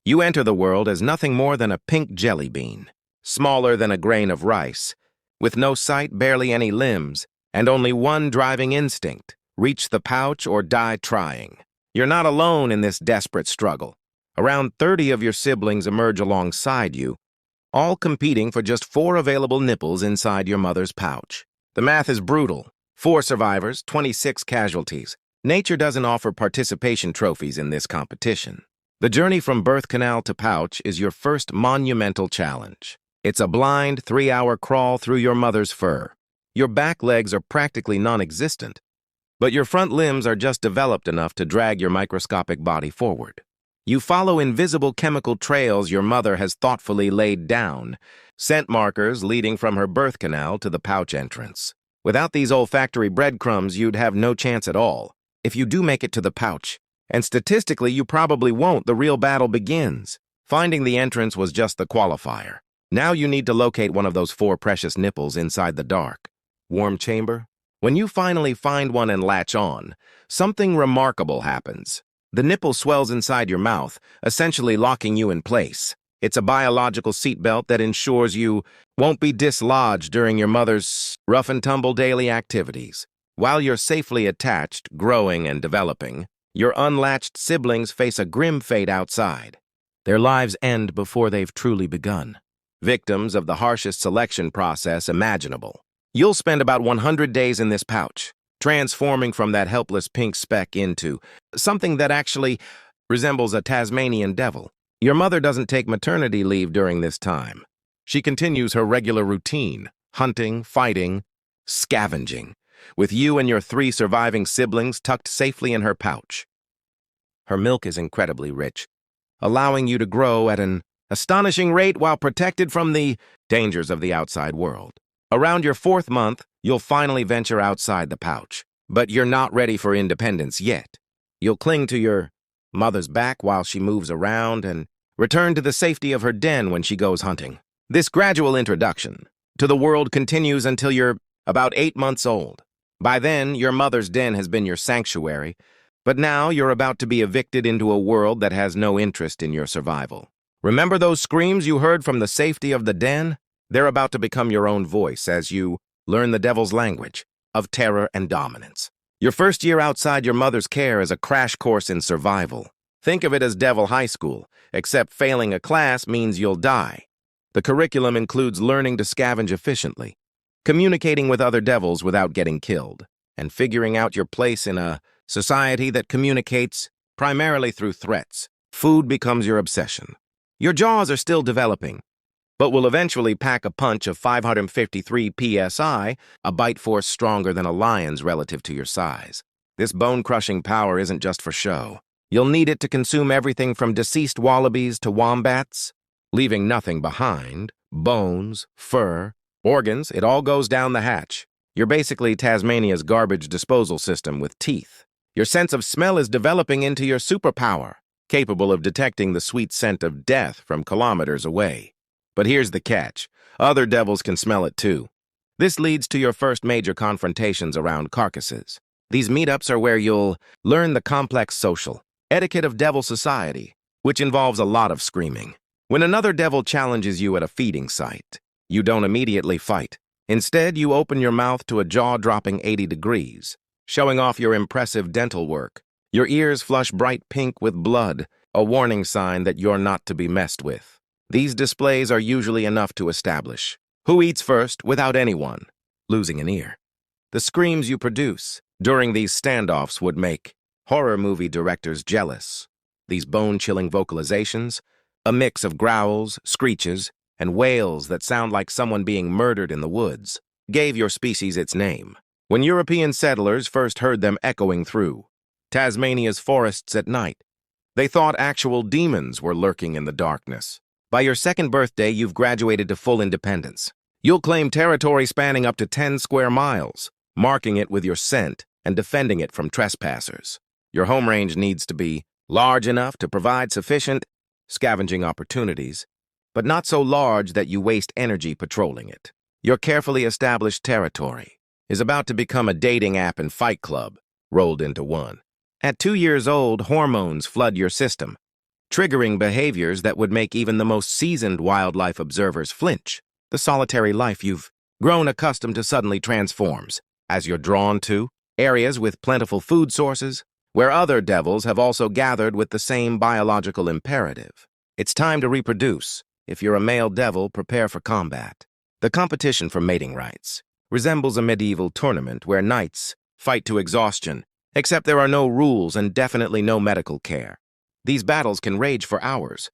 You enter the world as nothing more than a pink jelly bean, smaller than a grain of rice, with no sight, barely any limbs, and only one driving instinct: reach the pouch or die trying. You're not alone in this desperate struggle. Around 30 of your siblings emerge alongside you, all competing for just 4 available nipples inside your mother's pouch. The math is brutal. 4 survivors, 26 casualties. Nature doesn't offer participation trophies in this competition. The journey from birth canal to pouch is your first monumental challenge. It's a blind 3-hour crawl through your mother's fur. Your back legs are practically non-existent, but your front limbs are just developed enough to drag your microscopic body forward. You follow invisible chemical trails your mother has thoughtfully laid down, scent markers leading from her birth canal to the pouch entrance. Without these olfactory breadcrumbs, you'd have no chance at all. If you do make it to the pouch, and statistically you probably won't, the real battle begins. Finding the entrance was just the qualifier. Now you need to locate one of those 4 precious nipples inside the dark, warm chamber. When you finally find one and latch on, something remarkable happens. The nipple swells inside your mouth, essentially locking you in place. It's a biological seatbelt that ensures you won't be dislodged during your mother's rough-and-tumble daily activities. While you're safely attached, growing and developing, your unlatched siblings face a grim fate outside. Their lives end before they've truly begun. Victims of the harshest selection process imaginable. You'll spend about 100 days in this pouch, transforming from that helpless pink speck into something that actually resembles a Tasmanian devil. Your mother doesn't take maternity leave during this time. She continues her regular routine, hunting, fighting, scavenging, with you and your 3 surviving siblings tucked safely in her pouch. Her milk is incredibly rich, allowing you to grow at an astonishing rate while protected from the dangers of the outside world. Around your 4th month, you'll finally venture outside the pouch. But you're not ready for independence yet. You'll cling to your mother's back while she moves around and return to the safety of her den when she goes hunting. This gradual introduction to the world continues until you're about 8 months old. By then, your mother's den has been your sanctuary, but now you're about to be evicted into a world that has no interest in your survival. Remember those screams you heard from the safety of the den? They're about to become your own voice as you learn the devil's language of terror and dominance. Your first year outside your mother's care is a crash course in survival. Think of it as Devil High School, except failing a class means you'll die. The curriculum includes learning to scavenge efficiently, communicating with other devils without getting killed, and figuring out your place in a society that communicates primarily through threats. Food becomes your obsession. Your jaws are still developing, but will eventually pack a punch of 553 psi, a bite force stronger than a lion's relative to your size. This bone-crushing power isn't just for show. You'll need it to consume everything from deceased wallabies to wombats, leaving nothing behind. Bones, fur, organs, it all goes down the hatch. You're basically Tasmania's garbage disposal system with teeth. Your sense of smell is developing into your superpower, capable of detecting the sweet scent of death from kilometers away. But here's the catch. Other devils can smell it too. This leads to your first major confrontations around carcasses. These meetups are where you'll learn the complex social etiquette of devil society, which involves a lot of screaming. When another devil challenges you at a feeding site, you don't immediately fight. Instead, you open your mouth to a jaw-dropping 80 degrees, showing off your impressive dental work. Your ears flush bright pink with blood, a warning sign that you're not to be messed with. These displays are usually enough to establish who eats first without anyone losing an ear. The screams you produce during these standoffs would make horror movie directors jealous. These bone-chilling vocalizations, a mix of growls, screeches, and wails that sound like someone being murdered in the woods, gave your species its name. When European settlers first heard them echoing through Tasmania's forests at night, they thought actual demons were lurking in the darkness. By your 2nd birthday, you've graduated to full independence. You'll claim territory spanning up to 10 square miles, marking it with your scent and defending it from trespassers. Your home range needs to be large enough to provide sufficient scavenging opportunities, but not so large that you waste energy patrolling it. Your carefully established territory is about to become a dating app and fight club rolled into one. At 2 years old, hormones flood your system, triggering behaviors that would make even the most seasoned wildlife observers flinch. The solitary life you've grown accustomed to suddenly transforms, as you're drawn to areas with plentiful food sources, where other devils have also gathered with the same biological imperative. It's time to reproduce. If you're a male devil, prepare for combat. The competition for mating rights resembles a medieval tournament where knights fight to exhaustion, except there are no rules and definitely no medical care. These battles can rage for hours,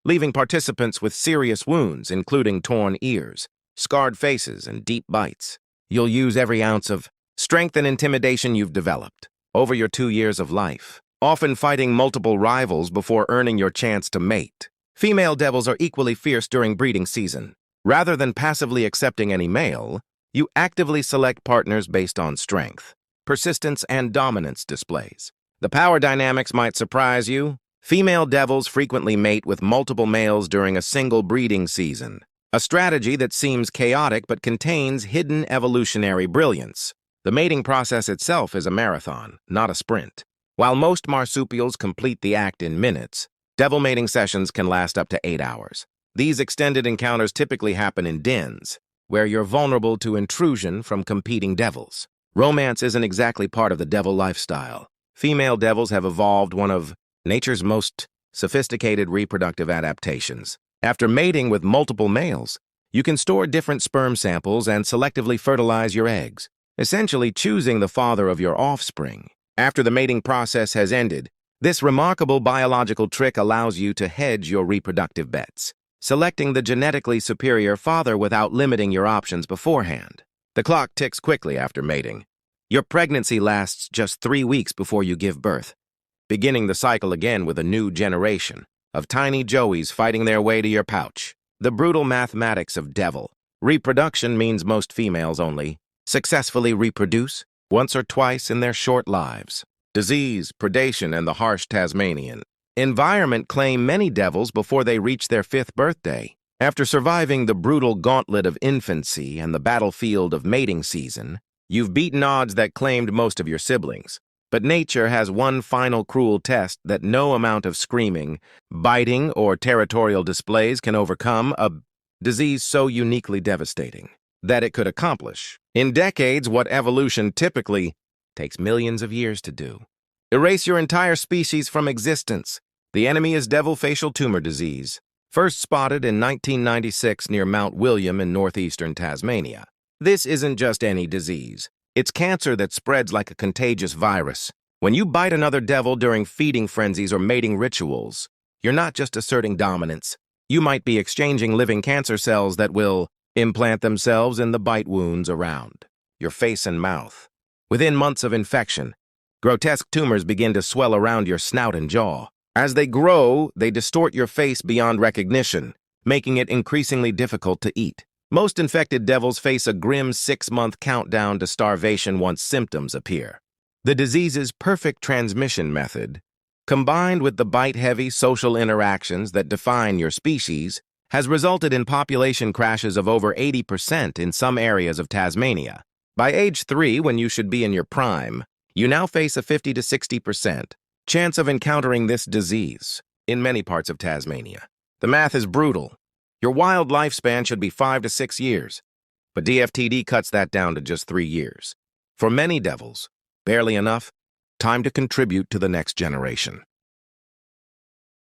leaving participants with serious wounds, including torn ears, scarred faces, and deep bites. You'll use every ounce of strength and intimidation you've developed over your 2 years of life, often fighting multiple rivals before earning your chance to mate. Female devils are equally fierce during breeding season. Rather than passively accepting any male, you actively select partners based on strength, persistence, and dominance displays. The power dynamics might surprise you. Female devils frequently mate with multiple males during a single breeding season, a strategy that seems chaotic but contains hidden evolutionary brilliance. The mating process itself is a marathon, not a sprint. While most marsupials complete the act in minutes, devil mating sessions can last up to 8 hours. These extended encounters typically happen in dens, where you're vulnerable to intrusion from competing devils. Romance isn't exactly part of the devil lifestyle. Female devils have evolved one of nature's most sophisticated reproductive adaptations. After mating with multiple males, you can store different sperm samples and selectively fertilize your eggs, essentially choosing the father of your offspring. After the mating process has ended, this remarkable biological trick allows you to hedge your reproductive bets, selecting the genetically superior father without limiting your options beforehand. The clock ticks quickly after mating. Your pregnancy lasts just 3 weeks before you give birth, beginning the cycle again with a new generation of tiny joeys fighting their way to your pouch. The brutal mathematics of devil. Reproduction means most females only successfully reproduce once or twice in their short lives. Disease, predation, and the harsh Tasmanian environment claim many devils before they reach their 5th birthday. After surviving the brutal gauntlet of infancy and the battlefield of mating season, you've beaten odds that claimed most of your siblings. But nature has one final cruel test that no amount of screaming, biting, or territorial displays can overcome: a disease so uniquely devastating that it could accomplish in decades what evolution typically takes millions of years to do. Erase your entire species from existence. The enemy is devil facial tumor disease, first spotted in 1996 near Mount William in northeastern Tasmania. This isn't just any disease. It's cancer that spreads like a contagious virus. When you bite another devil during feeding frenzies or mating rituals, you're not just asserting dominance. You might be exchanging living cancer cells that will implant themselves in the bite wounds around your face and mouth. Within months of infection, grotesque tumors begin to swell around your snout and jaw. As they grow, they distort your face beyond recognition, making it increasingly difficult to eat. Most infected devils face a grim 6-month countdown to starvation once symptoms appear. The disease's perfect transmission method, combined with the bite-heavy social interactions that define your species, has resulted in population crashes of over 80% in some areas of Tasmania. By age 3, when you should be in your prime, you now face a 50 to 60% chance of encountering this disease in many parts of Tasmania. The math is brutal. Your wild lifespan should be 5 to 6 years, but DFTD cuts that down to just 3 years. For many devils, barely enough time to contribute to the next generation.